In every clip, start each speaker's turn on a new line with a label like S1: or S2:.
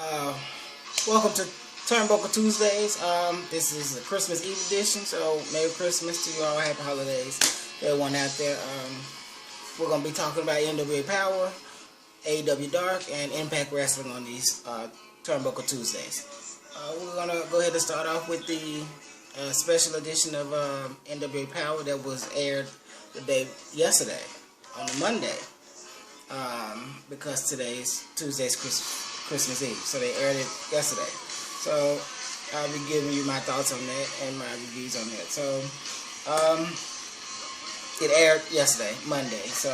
S1: Uh, Welcome to Turnbuckle Tuesdays. This is the Christmas Eve edition, so Merry Christmas to you all. Happy holidays to everyone out there. We're going to be talking about NWA Power, AEW Dark, and Impact Wrestling on these Turnbuckle Tuesdays. We're going to go ahead and start off with the special edition of NWA Power that was aired yesterday, on the Monday, because Tuesday's Christmas Eve, so they aired it yesterday. So I'll be giving you my thoughts on that and my reviews on that. So it aired yesterday, Monday. So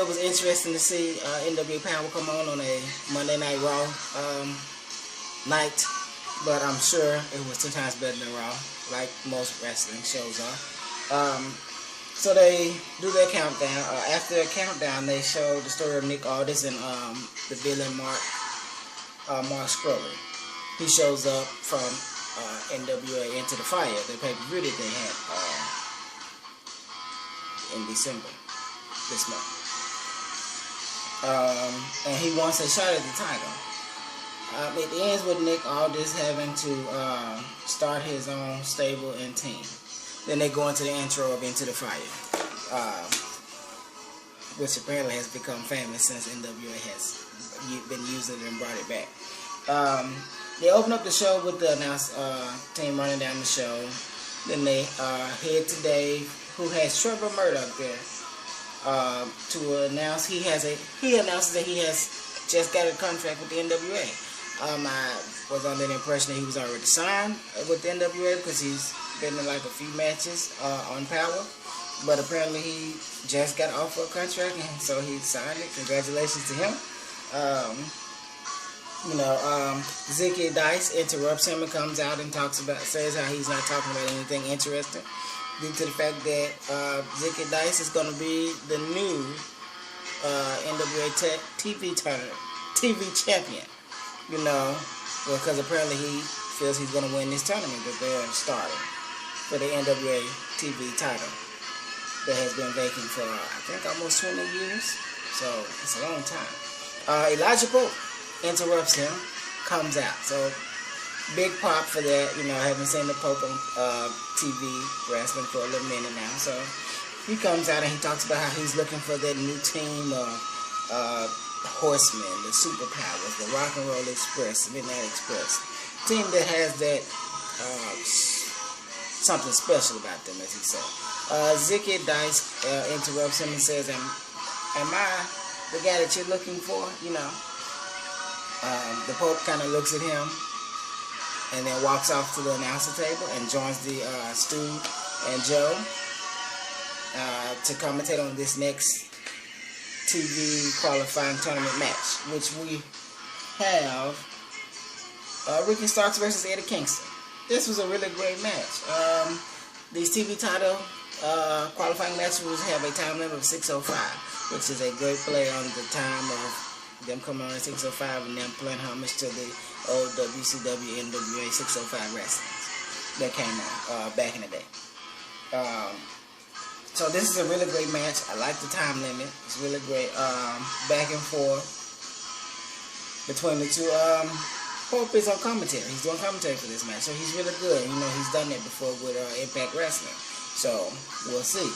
S1: it was interesting to see NWA Power come on a Monday Night Raw night, but I'm sure it was 10 times better than Raw, like most wrestling shows are. So they do their countdown. After their countdown, they show the story of Nick Aldis and the villain Mark Scurley. He shows up from NWA Into the Fire, the pay-per-view that they had in December this month. And he wants a shot at the title. It ends with Nick Aldis having to start his own stable and team. Then they go into the intro of Into the Fire, which apparently has become famous since NWA has been using it and brought it back. They open up the show with the announced team running down the show. Then they head to Dave, who has Trevor Murdoch there, to announce he announces that he has just got a contract with the NWA. I was under the impression that he was already signed with the NWA because he's been in like a few matches on Power, but apparently he just got off a contract, and so he signed it. Congratulations to him. Zicky Dice interrupts him and comes out and says how he's not talking about anything interesting, due to the fact that Zicky Dice is going to be the new NWA TV champion. Because apparently he feels he's going to win this tournament that they're starting for the NWA TV title that has been vacant for, I think, almost 20 years. So it's a long time. Elijah Pope interrupts him, comes out. So big pop for that. Haven't seen the Pope on TV wrestling for a little minute now. So he comes out and he talks about how he's looking for that new team of Horsemen, the Superpowers, the Rock and Roll Express, Midnight Express. Team that has that something special about them, as he said. Zicky Dice interrupts him and says, am I the guy that you're looking for? The Pope kind of looks at him and then walks off to the announcer table and joins the Stu and Joe to commentate on this next TV qualifying tournament match, which we have Ricky Starks versus Eddie Kingston. This was a really great match. These TV title qualifying matches have a time limit of 6:05, which is a great play on the time of them coming on at 6:05 and them playing homage to the old WCW NWA 6:05 wrestling that came out back in the day. So this is a really great match. I like the time limit. It's really great. Back and forth between the two. Pope is on commentary. He's doing commentary for this match, so he's really good. He's done that before with Impact Wrestling. So we'll see.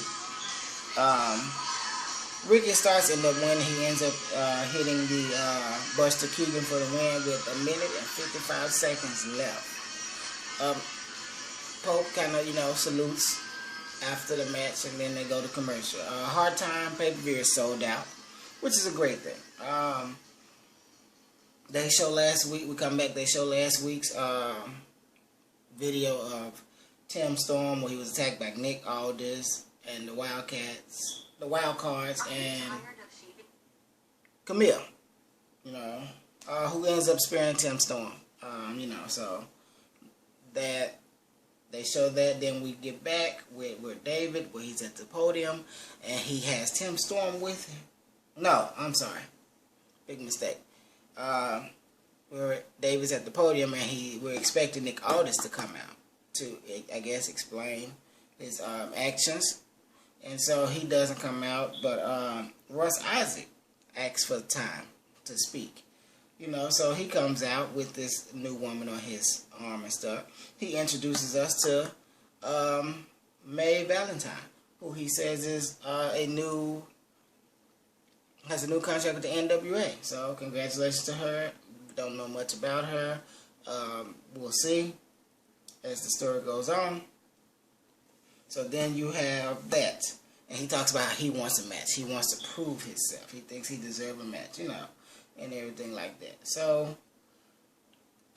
S1: Ricky Starks end up winning. He ends up hitting the Buster Keegan for the win with 1 minute and 55 seconds left. Pope kind of salutes after the match, and then they go to commercial. Hard Time pay-per-view is sold out, which is a great thing. They show last week, we come back, they show last week's video of Tim Storm where he was attacked by Nick Aldis and the Wildcards, and Camille, who ends up sparing Tim Storm. So that they show that. Then we get back with David, where he's at the podium, and he has Tim Storm with him. No, I'm sorry. Big mistake. Where David's at the podium, and we're expecting Nick Aldis to come out to, I guess, explain his actions. And so he doesn't come out, but Russ Isaac asks for time to speak. You know, so he comes out with this new woman on his arm and stuff. He introduces us to May Valentine, who he says is has a new contract with the NWA. So congratulations to her. Don't know much about her. We'll see as the story goes on. So then you have that. And he talks about how he wants a match. He wants to prove himself. He thinks he deserves a match, you know, and everything like that. So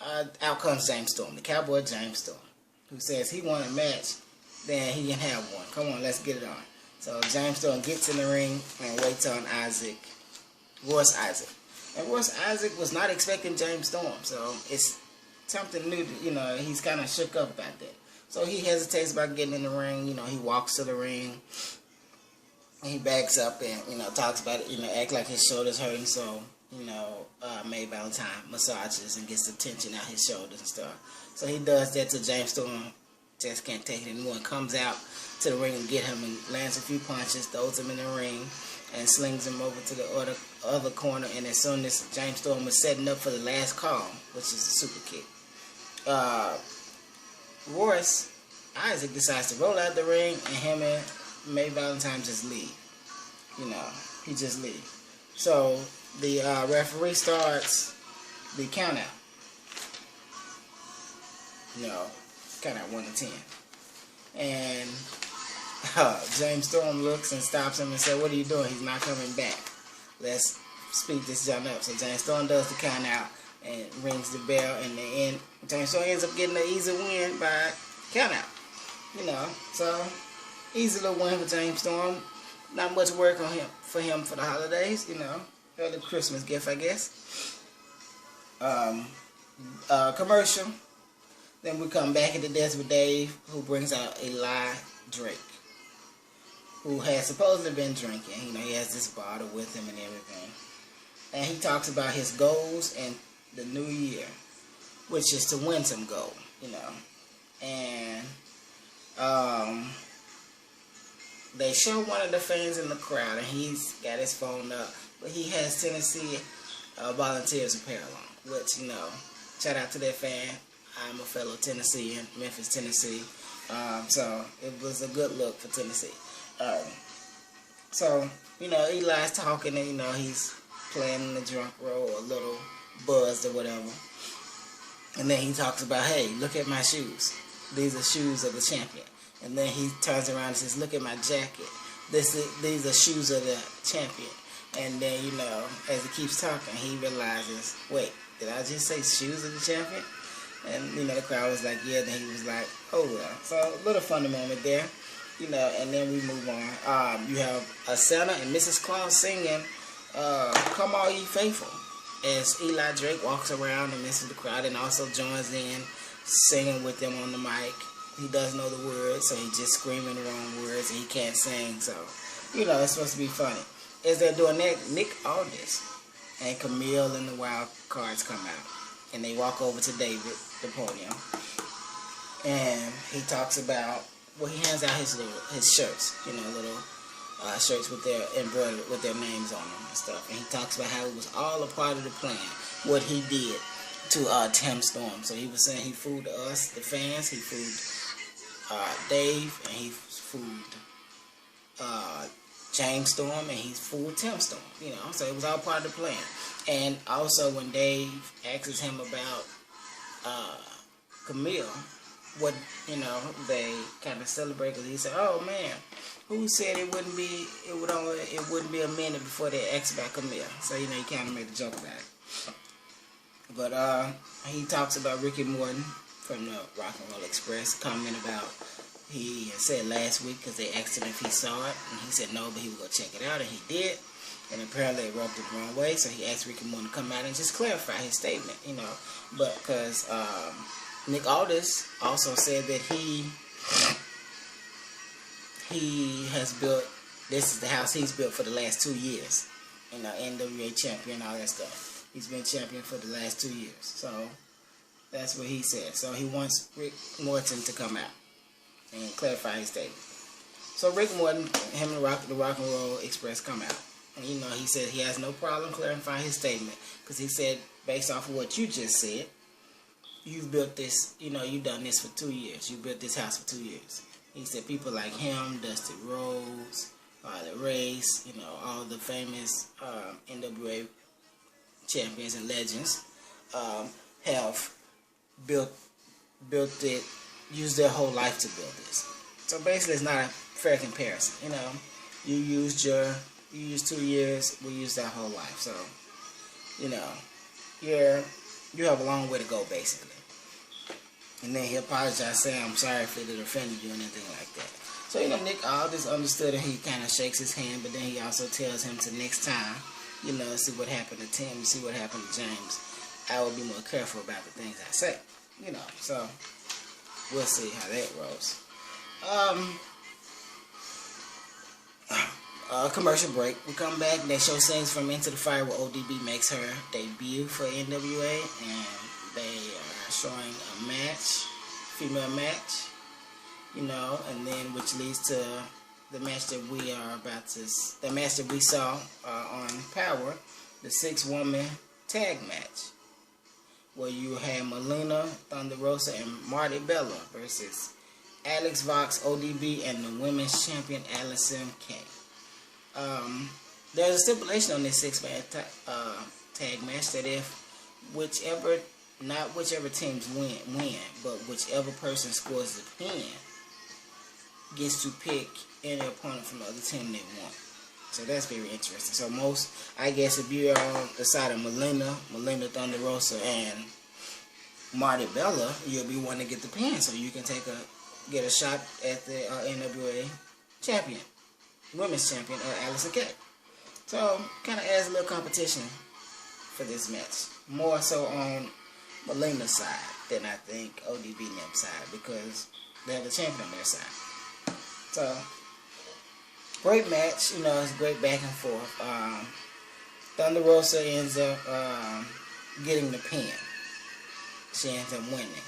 S1: out comes James Storm, the Cowboy James Storm, who says he won a match, then he can have one. Come on, let's get it on. So James Storm gets in the ring and waits on Royce Isaac. And Royce Isaac was not expecting James Storm, so it's something new. You know, he's kind of shook up about that. So he hesitates about getting in the ring. You know, he walks to the ring. He backs up and, you know, talks about it, you know, act like his shoulder's hurting. So, you know, May Valentine massages and gets the tension out his shoulders and stuff. So he does that to James Storm. Just can't take it anymore and comes out to the ring and get him and lands a few punches, throws him in the ring, and slings him over to the other corner. And as soon as James Storm was setting up for the last call, which is the super kick, Royce Isaac decides to roll out the ring, and him and May Valentine just leave. You know, he just leave. So the referee starts the count out. You know, count out 1 to 10. And James Storm looks and stops him and says, "What are you doing? He's not coming back. Let's speed this jump up." So James Storm does the count out and rings the bell, and the end. James Storm ends up getting an easy win by count out. You know, so easy little win for James Storm. Not much work on him for the holidays. You know, early Christmas gift, I guess. Commercial. Then we come back at the desk with Dave, who brings out Eli Drake, who has supposedly been drinking. You know, he has this bottle with him and everything. And he talks about his goals in the new year, which is to win some gold, you know. And they show one of the fans in the crowd, and he's got his phone up, but he has Tennessee Volunteers apparel on, which, you know, shout out to that fan. I'm a fellow Tennessean, Memphis, Tennessee. So it was a good look for Tennessee. So, you know, Eli's talking and, you know, he's playing in the drunk role, a little buzzed or whatever. And then he talks about, "Hey, look at my shoes. These are shoes of the champion." And then he turns around and says, "Look at my jacket. These are shoes of the champion." And then, you know, as he keeps talking, he realizes, wait, did I just say shoes of the champion? And, you know, the crowd was like, yeah. Then he was like, oh, well. So a little funny moment there, you know, and then we move on. You have Santa and Mrs. Claus singing "Come All Ye Faithful" as Eli Drake walks around and misses the crowd and also joins in singing with them on the mic. He doesn't know the words, so he's just screaming the wrong words and he can't sing. So, you know, it's supposed to be funny. As they're doing that, Nick Aldis and Camille and the Wild Cards come out. And they walk over to David, the podium, and he talks about, well, he hands out his shirts, you know, little shirts with their embroidered with their names on them and stuff. And he talks about how it was all a part of the plan, what he did to Tim Storm. So he was saying he fooled us, the fans, he fooled Dave, and he fooled James Storm, and he fooled Tim Storm, you know. So it was all part of the plan. And also when Dave asks him about Camille, what, you know, they kind of celebrate, because he said, "Oh man, who said it wouldn't be a minute before they asked about Camille?" So, you know, he kind of made a joke about it. But he talks about Ricky Morton from the Rock and Roll Express, comment about, he had said last week, because they asked him if he saw it, and he said no, but he would go check it out, and he did. And apparently it rubbed it the wrong way, so he asked Ricky Morton to come out and just clarify his statement, you know. But because Nick Aldis also said that he has built, this is the house he's built for the last 2 years. You know, NWA champion, all that stuff. He's been champion for the last 2 years. So that's what he said. So he wants Rick Morton to come out and clarify his statement. So Rick Morton, him and the Rock and Roll Express come out. And, you know, he said he has no problem clarifying his statement, because he said based off of what you just said, you've built this, you've done this for 2 years. You built this house for 2 years. He said people like him, Dusty Rhodes, the Race, all the famous NWA champions and legends have built it, used their whole life to build this. So basically, it's not a fair comparison. You used 2 years, we used our whole life. So, you have a long way to go, basically. And then he apologized, saying, "I'm sorry if it offended you," or anything like that. So, Nick Aldis understood, and he kind of shakes his hand, but then he also tells him to next time, see what happened to Tim, see what happened to James, I will be more careful about the things I say. So we'll see how that rolls. Commercial break. We come back. They show scenes from Into the Fire where ODB makes her debut for NWA, and they are showing a match, female match, and then which leads to the match that we saw on Power, the 6-woman tag match, where you had Melina, Thunder Rosa, and Marty Bella versus Alex Vox, ODB, and the women's champion Allison Kay. There's a stipulation on this 6-man tag match that if whichever teams win, but whichever person scores the pin gets to pick any opponent from the other team they want. So that's very interesting. So I guess if you're on the side of Melina, Thunder Rosa, and Marty Bella, you'll be wanting to get the pin so you can get a shot at the NWA champion, women's champion, Allison Kay. So kind of adds a little competition for this match. More so on Melina's side than I think ODB and them side, because they have the champion on their side. So great match, it's great back and forth. Thunder Rosa ends up getting the pin. She ends up winning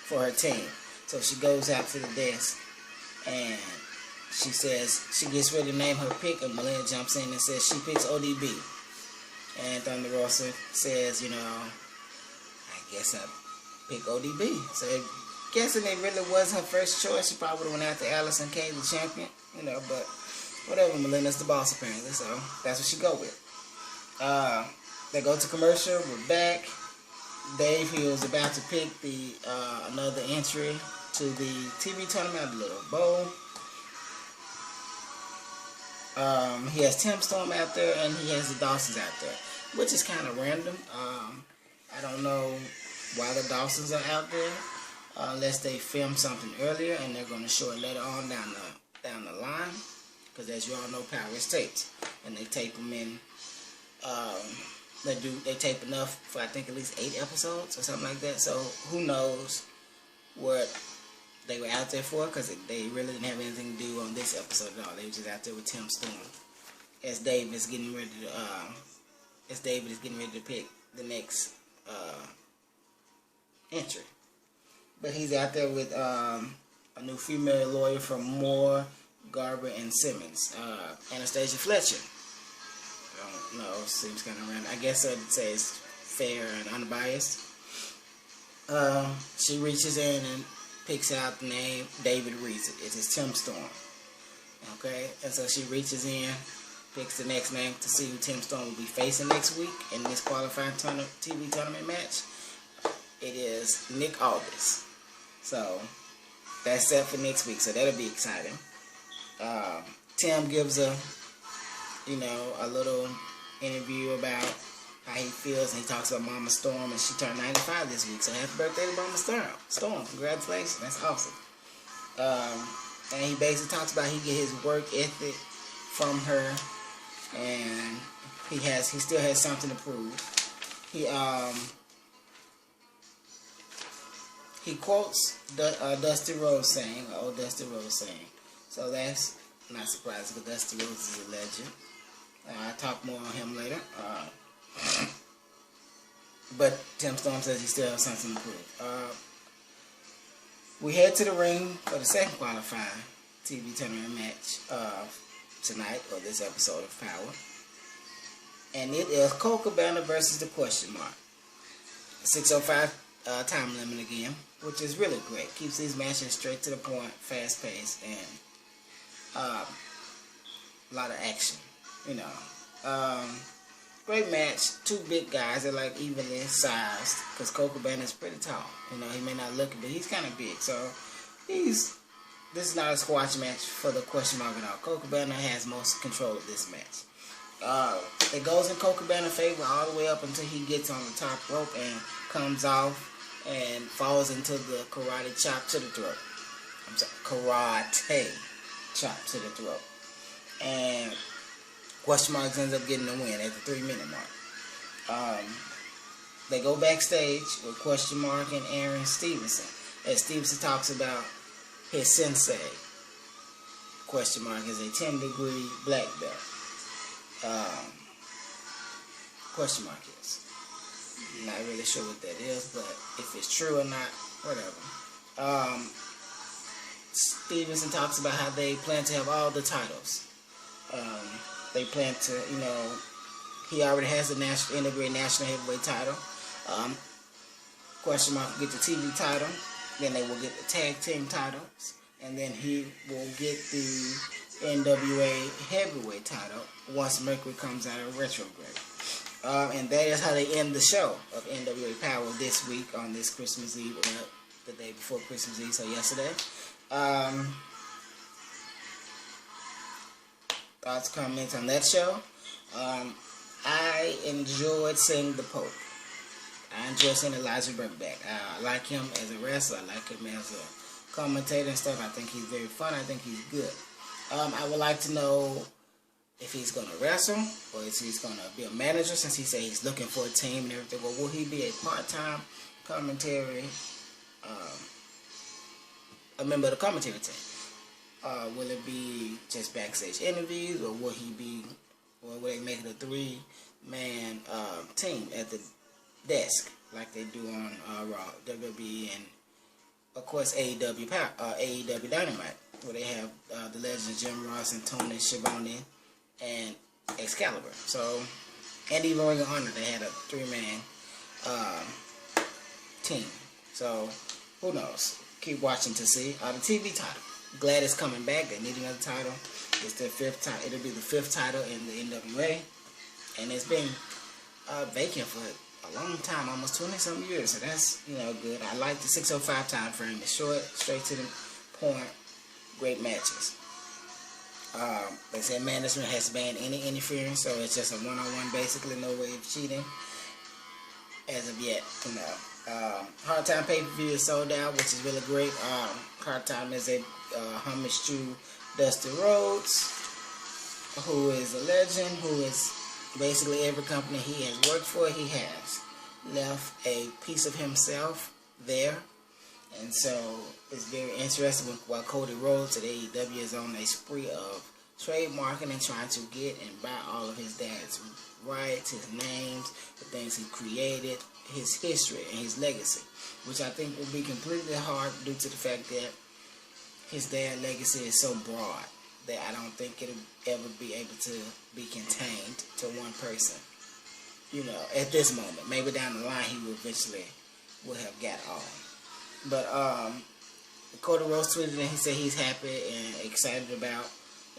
S1: for her team. So she goes out to the desk and she says she gets ready to name her pick, and Melina jumps in and says she picks ODB. And Thunder Rosa says, I guess I pick ODB. So guessing it really was her first choice, she probably would have went after Allison Kay, the champion, but whatever, Melina's the boss apparently, so that's what she go with. They go to commercial, we're back. Dave, he was about to pick the another entry to the TV tournament, the Little Bowl. He has Tim Storm out there, and he has the Dawsons out there, which is kind of random. I don't know why the Dawsons are out there, unless they filmed something earlier and they're going to show it later on down the line. Because as you all know, Power is taped, and they tape them in. They tape enough for I think at least 8 episodes or something like that. So who knows what they were out there for? Because they really didn't have anything to do on this episode at all. They were just out there with Tim Storm, as David is getting ready to pick the next entry. But he's out there with a new female lawyer from Moore, Garber, and Simmons, Anastasia Fletcher. I don't know, seems kind of random. I guess I'd say it's fair and unbiased. She reaches in and picks out the name. David reads it. It's Tim Storm. Okay, and so she reaches in, picks the next name to see who Tim Storm will be facing next week in this qualifying TV tournament match. It is Nick Aldis. So that's set for next week. So that'll be exciting. Tim gives a little interview about how he feels, and he talks about Mama Storm, and she turned 95 this week. So happy birthday to Mama Storm. Congratulations. That's awesome. And he basically talks about he get his work ethic from her, and he still has something to prove. He quotes Dusty Rhodes saying, old Dusty Rhodes saying. So that's not surprising, because Dusty Rhodes is a legend. I'll talk more on him later. But Tim Storm says he still has something to prove. We head to the ring for the second qualifying TV tournament match tonight, or this episode of Power. And it is Colt Cabana versus the Question Mark. 6:05 time limit again, which is really great. Keeps these matches straight to the point, fast paced, and a lot of action. You know, great match. Two big guys. They're like evenly sized because Colt Cabana is pretty tall. You know, he may not look it, but he's kind of big. So this is not a squash match for the question mark at all. Colt Cabana has most control of this match. It goes in Colt Cabana's favor all the way up until he gets on the top rope and comes off and falls into the karate chop to the throat. I'm sorry, karate chop to the throat. And Question Marks ends up getting the win at the 3-minute mark. They go backstage with Question Mark and Aaron Stevenson. As Stevenson talks about his sensei. Question Mark is a 10-degree black belt. Question Mark is. Not really sure what that is, but if it's true or not, whatever. Stevenson talks about how they plan to have all the titles. They plan to, you know, he already has the NWA National Heavyweight title. Question Mark will get the TV title. Then they will get the tag team titles. And then he will get the NWA Heavyweight title once Mercury comes out of retrograde. And that is how they end the show of NWA Power this week on this Christmas Eve, the day before Christmas Eve, so yesterday. Thoughts, comments on that show? I enjoyed seeing the Pope. I enjoyed seeing Elijah Burke back. I like him as a wrestler. I like him as a commentator and stuff. I think he's very fun. I think he's good. I would like to know if he's going to wrestle or if he's going to be a manager, since he said he's looking for a team and everything. Well, will he be a part-time commentary, a member of the commentary team? Will it be just backstage interviews, or will he be, or will they make it a 3-man team at the desk like they do on Raw, WWE, and of course AEW Dynamite, where they have the legends Jim Ross and Tony Schiavone and Excalibur. So, and even Ring of Honor, they had a 3-man team. So, who knows? Keep watching to see. The TV title. Glad it's coming back. They need another title. It's their 5th title. It'll be the 5th title in the NWA, and it's been vacant for a long time, almost 20-something years. So that's, you know, good. I like the 6:05 time frame. It's short, straight to the point, great matches. They said management has banned any interference, so it's just a one-on-one, basically, no way of cheating as of yet, you know. Hard Time pay-per-view is sold out, which is really great. Hard Time is a homage to Dusty Rhodes, who is a legend, who is basically every company he has worked for, he has left a piece of himself there. And so it's very interesting while Cody Rhodes at AEW is on a spree of trademarking and trying to get and buy all of his dad's rights, his names, the things he created, his history and his legacy, which I think will be completely hard due to the fact that his dad's legacy is so broad that I don't think it'll ever be able to be contained to one person. You know, at this moment. Maybe down the line he will eventually will have got all. But Cody Rhodes tweeted and he said he's happy and excited about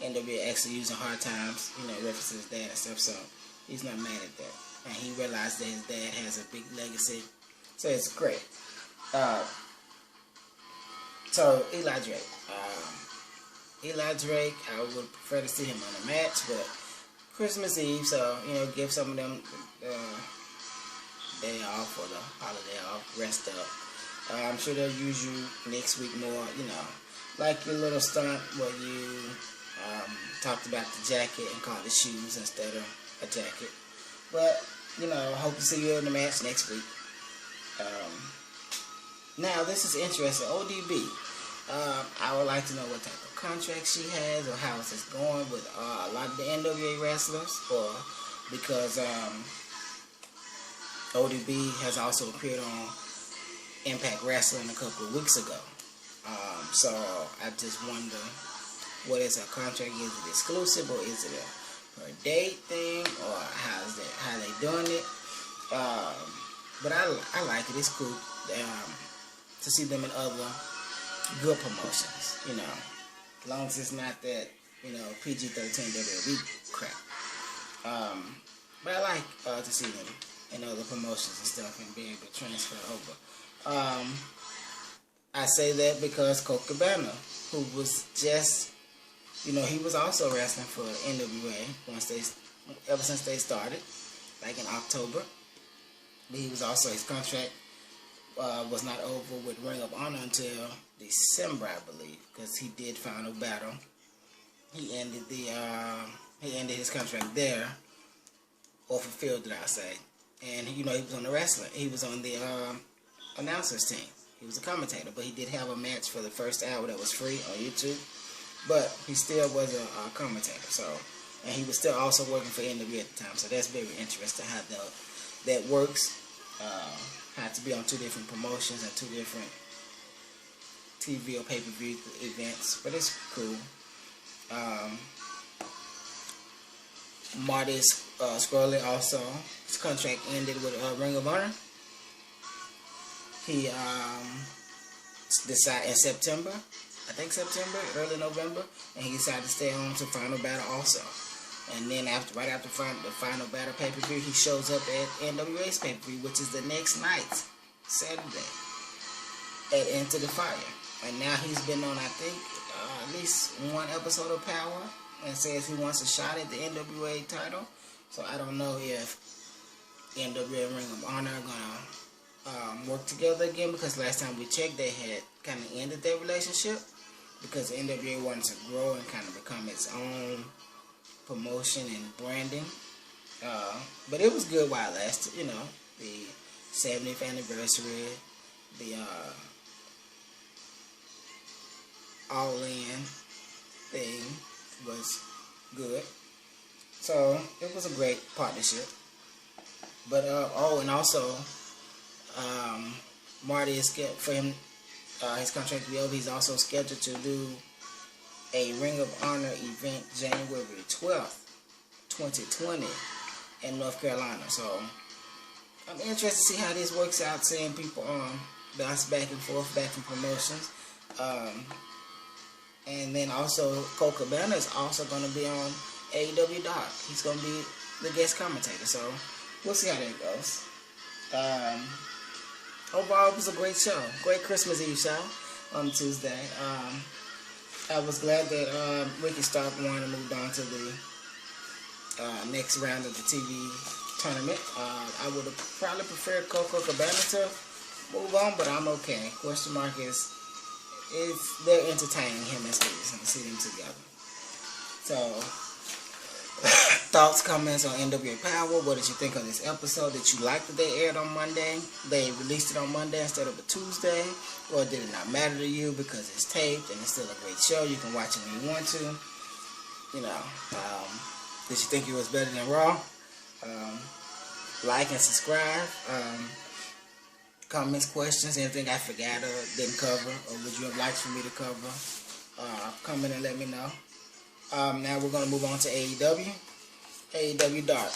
S1: NWA actually using Hard Times, you know, references his dad and stuff, so he's not mad at that. And he realized that his dad has a big legacy, so it's great. So Eli Drake. Eli Drake, I would prefer to see him on a match, but Christmas Eve, so, you know, give some of them day off or the holiday off, rest up. I'm sure they'll use you next week more, you know, like your little stunt where you talked about the jacket and called it shoes instead of a jacket. But, you know, hope to see you in the match next week. Now, this is interesting. ODB. I would like to know what type of contract she has or how is this going with a lot of the NWA wrestlers, or because ODB has also appeared on Impact Wrestling a couple of weeks ago. So I just wonder, what is her contract? Is it exclusive or is it a per date thing, or how is that? How they doing it? But I like it. It's cool to see them in other good promotions, you know. As long as it's not that, you know, PG-13 WWE crap. But I like to see them in other promotions and stuff and be able to transfer over. I say that because Colt Cabana, who was just, you know, he was also wrestling for NWA ever since they started, like in October. But he was also, his contract was not over with Ring of Honor until December, I believe, because he did Final Battle. He ended his contract there, or fulfilled it, I say. And you know, he was on the wrestling. He was on the announcers team. He was a commentator, but he did have a match for the first hour that was free on YouTube. But he still was a commentator. So, and he was still also working for NWA at the time. So that's very interesting how that works. Had to be on 2 different promotions and 2 different TV or pay-per-view events, but it's cool. Marty Scurley also, his contract ended with Ring of Honor. He decided in September, early November, and he decided to stay on to Final Battle also. And then right after the Final Battle pay-per-view, he shows up at NWA's pay-per-view, which is the next night, Saturday, at Into the Fire. And now he's been on, I think, at least 1 episode of Power, and says he wants a shot at the NWA title. So I don't know if NWA and Ring of Honor are going to work together again, because last time we checked, they had kind of ended their relationship because the NWA wanted to grow and kind of become its own promotion and branding. But it was good while it lasted, you know. The 70th anniversary, the All In thing was good. So it was a great partnership. But and also Marty is for him, his contract to be over. He's also scheduled to do a Ring of Honor event January 12th, 2020 in North Carolina. So I'm interested to see how this works out, seeing people bounce back and forth, back from promotions. And then also Colt Cabana is also going to be on AEW Dark. He's going to be the guest commentator. So we'll see how that goes. Overall, it was a great show. Great Christmas Eve show on Tuesday. I was glad that Ricky Stark won and moved on to the next round of the TV tournament. I would have probably preferred Coco Cabana to move on, but I'm okay. Question mark is they're entertaining him and Steve and see them together. So, thoughts, comments on NWA Power. What did you think of this episode? Did you like that they aired on Monday? They released it on Monday instead of a Tuesday? Or did it not matter to you because it's taped and it's still a great show? You can watch it when you want to. You know, did you think it was better than Raw? Like and subscribe. Comments, questions, anything I forgot or didn't cover, or would you have liked for me to cover? Comment and let me know. Now we're going to move on to AEW. AEW Dark.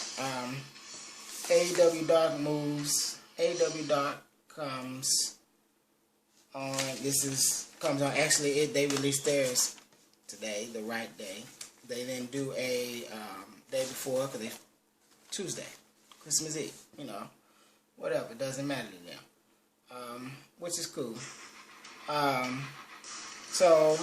S1: AEW Dark moves. AEW Dark comes on. Comes on. Actually, they released theirs today, the right day. They didn't do a day before because Tuesday, Christmas Eve. You know, whatever. It doesn't matter to them. Which is cool. So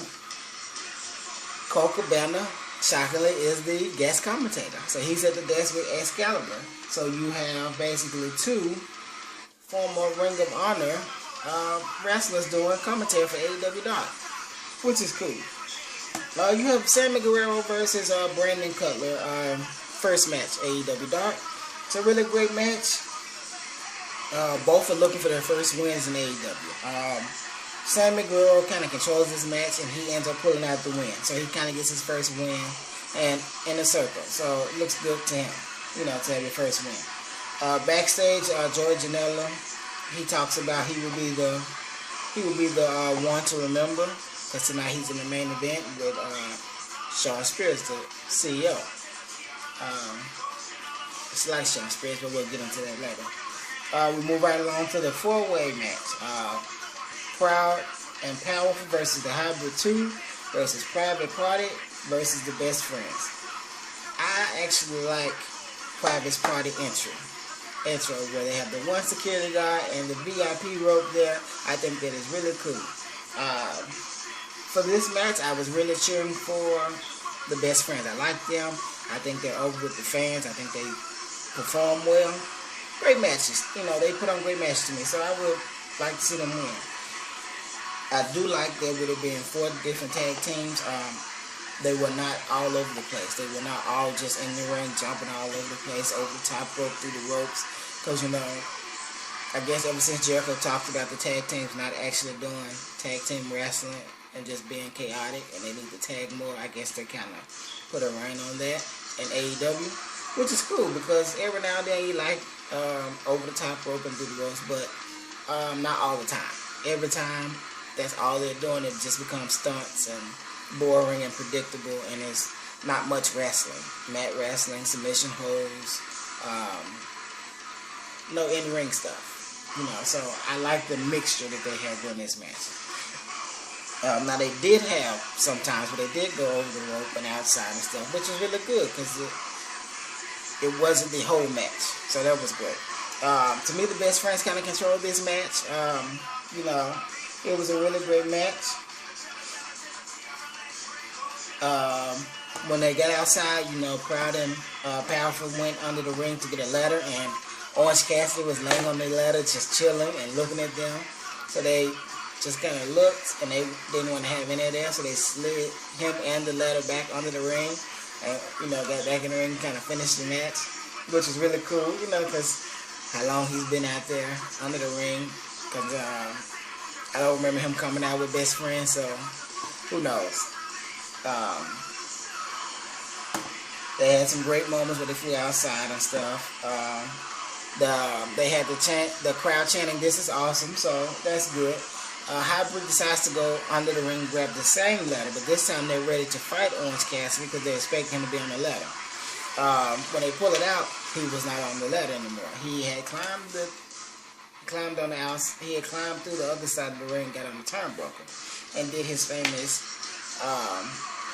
S1: Colt Cabana, shockingly, is the guest commentator. So he's at the desk with Excalibur. So you have basically 2 former Ring of Honor wrestlers doing commentary for AEW Dark, which is cool. You have Sammy Guerrero versus Brandon Cutler. First match, AEW Dark. It's a really great match. Both are looking for their first wins in AEW. Sammy Guerrero kind of controls this match, and he ends up pulling out the win. So he kind of gets his first win and in a circle. So it looks good to him, you know, to have your first win. Backstage, Joey Janela, he talks about he will be the one to remember, because tonight he's in the main event with Shawn Spears, the CEO. It's like Shawn Spears, but we'll get into that later. We move right along to the four-way match. Proud and Powerful versus the Hybrid 2 versus Private Party versus the Best Friends. I actually like Private Party intro where they have the one security guard and the VIP rope there. I think that is really cool. For this match, I was really cheering for the Best Friends. I like them. I think they're over with the fans. I think they perform well. Great matches. You know, they put on great matches to me, so I would like to see them win. I do like there would have been 4 different tag teams. They were not all over the place. They were not all just in the ring, jumping all over the place, over the top rope, through the ropes. Because, you know, I guess ever since Jericho talked about the tag teams not actually doing tag team wrestling and just being chaotic, and they need to tag more, I guess they kind of put a rein on that in AEW, which is cool because every now and then you like over the top rope and through the ropes, but not all the time. Every time, that's all they're doing. It just becomes stunts and boring and predictable, and it's not much wrestling. Mat wrestling, submission holds, no in-ring stuff. You know, so I like the mixture that they have during this match. Now they did have sometimes where they did go over the rope and outside and stuff, which was really good because it wasn't the whole match, so that was great. To me, the Best Friends kind of controlled this match. You know, it was a really great match. When they got outside, you know, Proud and Powerful went under the ring to get a ladder, and Orange Cassidy was laying on the ladder just chilling and looking at them. So they just kind of looked, and they didn't want to have any of that, so they slid him and the ladder back under the ring, and, you know, got back in the ring and kind of finished the match, which was really cool, you know, because how long he's been out there under the ring, because I don't remember him coming out with Best Friends, so who knows. They had some great moments where they flew outside and stuff. They had the crowd chanting, "This is awesome," so that's good. Hybrid decides to go under the ring and grab the same ladder, but this time they're ready to fight Orange Cassidy because they expect him to be on the ladder. When they pull it out, he was not on the ladder anymore. He had climbed on the outside. He had climbed through the other side of the ring, got on the turnbuckle, and did his famous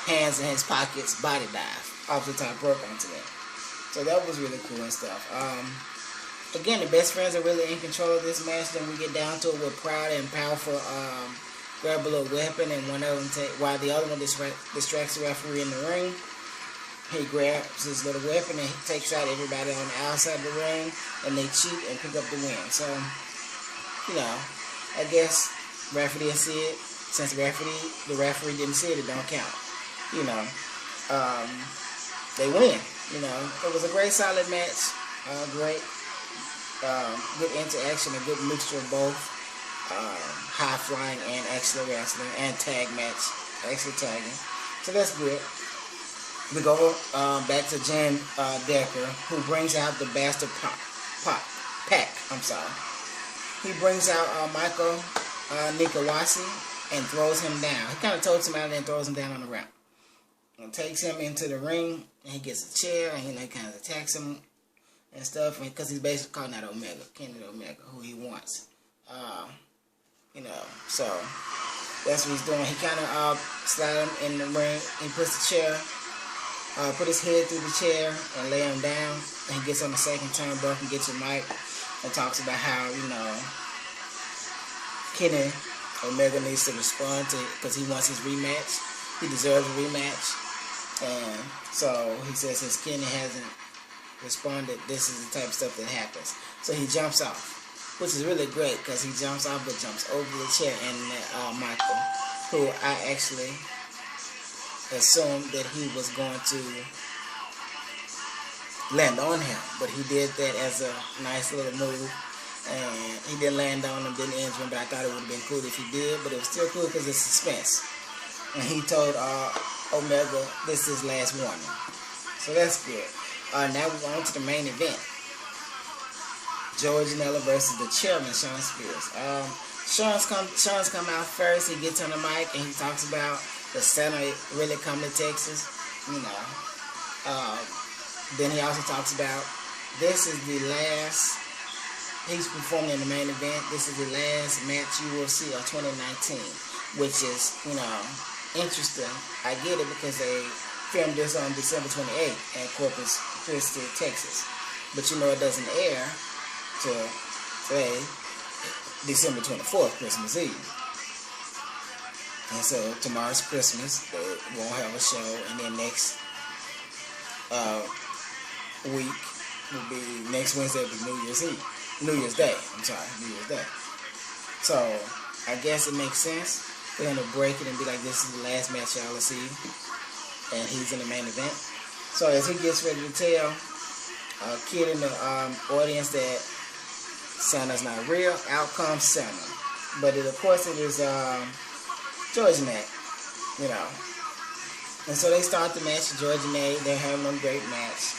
S1: hands in his pockets body dive off the top rope onto that. So that was really cool and stuff. Again, the Best Friends are really in control of this match. Then we get down to it with Proud and Powerful grab a little weapon, and one of them while the other one distracts the referee in the ring. He grabs his little weapon and he takes out everybody on the outside of the ring, and they cheat and pick up the win. So, you know, I guess referee didn't see it. Since the referee didn't see it, it don't count. You know, they win. You know, it was a great, solid match. Great, good interaction, a good mixture of both high flying and actual wrestling and tag match, actually tagging. So that's good. We go back to Jen Decker, who brings out the Bastard Pack. I'm sorry. He brings out Michael Nikawasi and throws him down. He kind of totes him out and then throws him down on the ramp. And takes him into the ring, and he gets a chair, and he kind of attacks him and stuff, because he's basically calling out Omega, Kenny Omega, who he wants. You know, so that's what he's doing. He kind of slide him in the ring. He puts the chair, put his head through the chair and lay him down. And he gets on the second turnbuckle and gets a mic and talks about how, you know, Kenny Omega needs to respond to it because he wants his rematch. He deserves a rematch. And so he says since Kenny hasn't responded, this is the type of stuff that happens. So he jumps off, which is really great because he jumps off but jumps over the chair, and Michael, who I actually assumed that he was going to land on him, but he did that as a nice little move, and he didn't land on him, didn't injure him, but I thought it would have been cool if he did, but it was still cool because it's suspense. And he told Omega this is his last warning. So that's good. Now we're on to the main event. Joey Janela versus the chairman, Sean Spears. Sean's come out first. He gets on the mic and he talks about the Santa really coming to Texas. You know. Then he also talks about this is the last he's performing in the main event. This is the last match you will see of 2019, which is, you know, interesting. I get it because they filmed this on December 28th in Corpus Christi, Texas. But you know it doesn't air till today, December 24th, Christmas Eve. And so tomorrow's Christmas, they won't have a show, and then next week will be, next Wednesday will be New Year's Day. So I guess it makes sense for him to break it and be like, this is the last match y'all will see, and he's in the main event. So as he gets ready to tell a kid in the audience that Santa's not real, out comes Santa. But of course it is George and Nate, you know. And so they start the match, George and Nate, they're having a great match.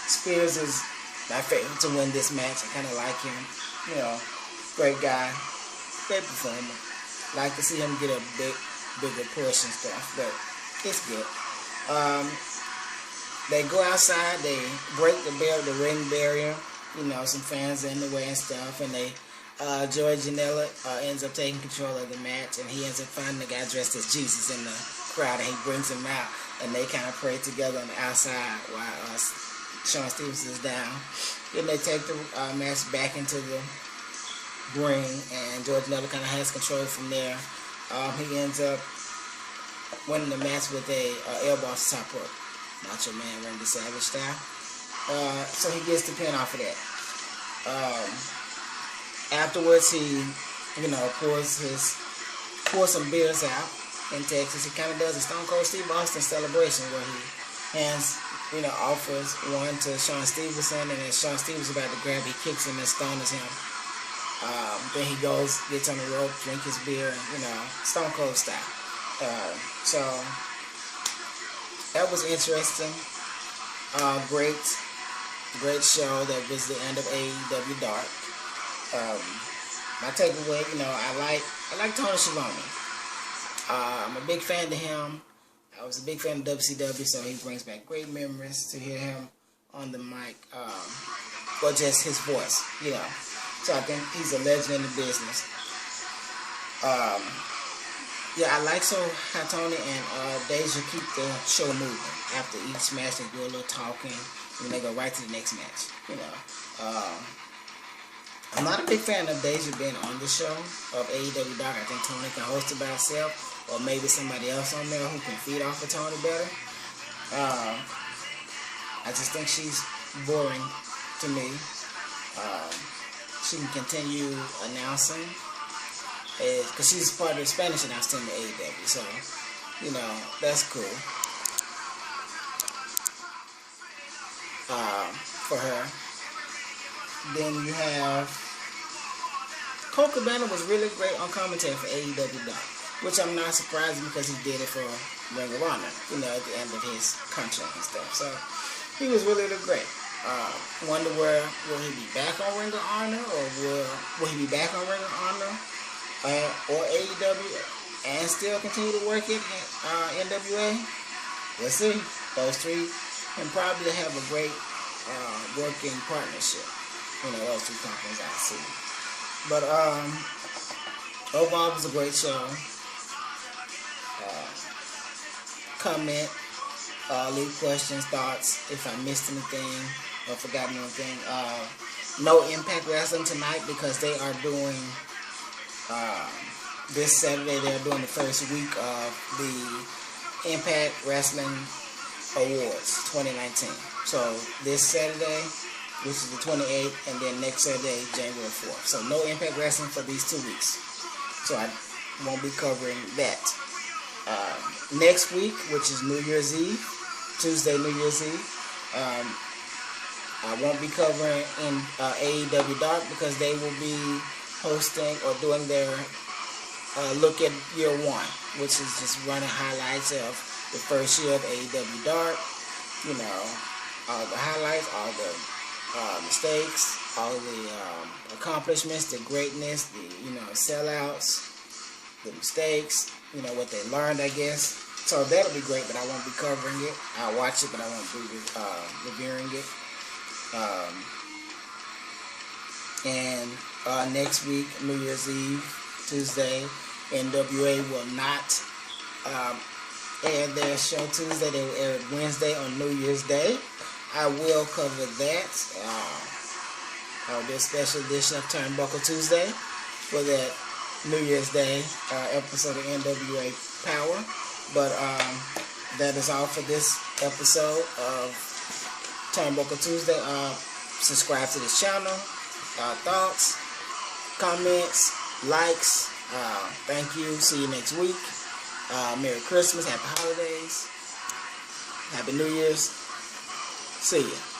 S1: Spears is my favorite to win this match. I kind of like him, you know, great guy, great performer. Like to see him get a bigger push and stuff, but it's good. They go outside, they break the ring barrier, you know, some fans in the way and stuff, and they George Janela ends up taking control of the match, and he ends up finding the guy dressed as Jesus in the crowd, and he brings him out, and they kind of pray together on the outside while Shawn Stevens is down. Then they take the match back into the ring, and George Janela kind of has control from there. He ends up winning the match with a elbow off the top rope, Macho Man Randy Savage style. So he gets the pin off of that. Afterwards, he, you know, pours some beers out in Texas. He kind of does a Stone Cold Steve Austin celebration where he hands, you know, offers one to Shawn Stevenson, and as Shawn Stevens about to grab, he kicks him and stuns him. Then he goes, gets on the rope, drink his beer, and, you know, Stone Cold style. So that was interesting. Great show. That was the end of AEW Dark. My takeaway, you know, I like Tony Schiavone. I'm a big fan of him. I was a big fan of WCW, so he brings back great memories to hear him on the mic, or just his voice, you know. So I think he's a legend in the business. Yeah, I like how Tony and Deja keep the show moving. After each match, they do a little talking, and they go right to the next match, you know. I'm not a big fan of Deja being on the show of AEW Dark. I think Tony can host it by herself, or maybe somebody else on there who can feed off of Tony better. I just think she's boring to me. She can continue announcing, because she's part of the Spanish announce team at AEW, so, you know, that's cool for her. Then you have Colt Cabana was really great on commentary for AEW Dark, which I'm not surprised because he did it for Ring of Honor, you know, at the end of his contract and stuff. So he was really great. Wonder will he be back on Ring of Honor, or will he be back on Ring of Honor or AEW and still continue to work it in NWA? We'll see. Those three can probably have a great working partnership. You know, those two companies I see. But overall, it was a great show. Comment, leave questions, thoughts, if I missed anything or forgotten anything. No Impact Wrestling tonight because they are doing, this Saturday, they're doing the first week of the Impact Wrestling Awards 2019. So this Saturday, which is the 28th, and then next Saturday, January 4th. So no Impact Wrestling for these 2 weeks. So I won't be covering that. Next week, which is New Year's Eve, Tuesday, New Year's Eve, I won't be covering in AEW Dark because they will be hosting or doing their look at year one, which is just running highlights of the first year of AEW Dark. You know, all the highlights, all the mistakes, all the accomplishments, the greatness, the, you know, sellouts, the mistakes, you know, what they learned, I guess. So that'll be great, but I won't be covering it. I'll watch it, but I won't be reviewing it. And next week, New Year's Eve, Tuesday, NWA will not air their show Tuesday. They will air it Wednesday on New Year's Day. I will cover that. I'll do a special edition of Turnbuckle Tuesday for that New Year's Day episode of NWA Power. But that is all for this episode of Turnbuckle Tuesday. Subscribe to this channel. Thoughts, comments, likes. Thank you. See you next week. Merry Christmas. Happy holidays. Happy New Year's. See ya.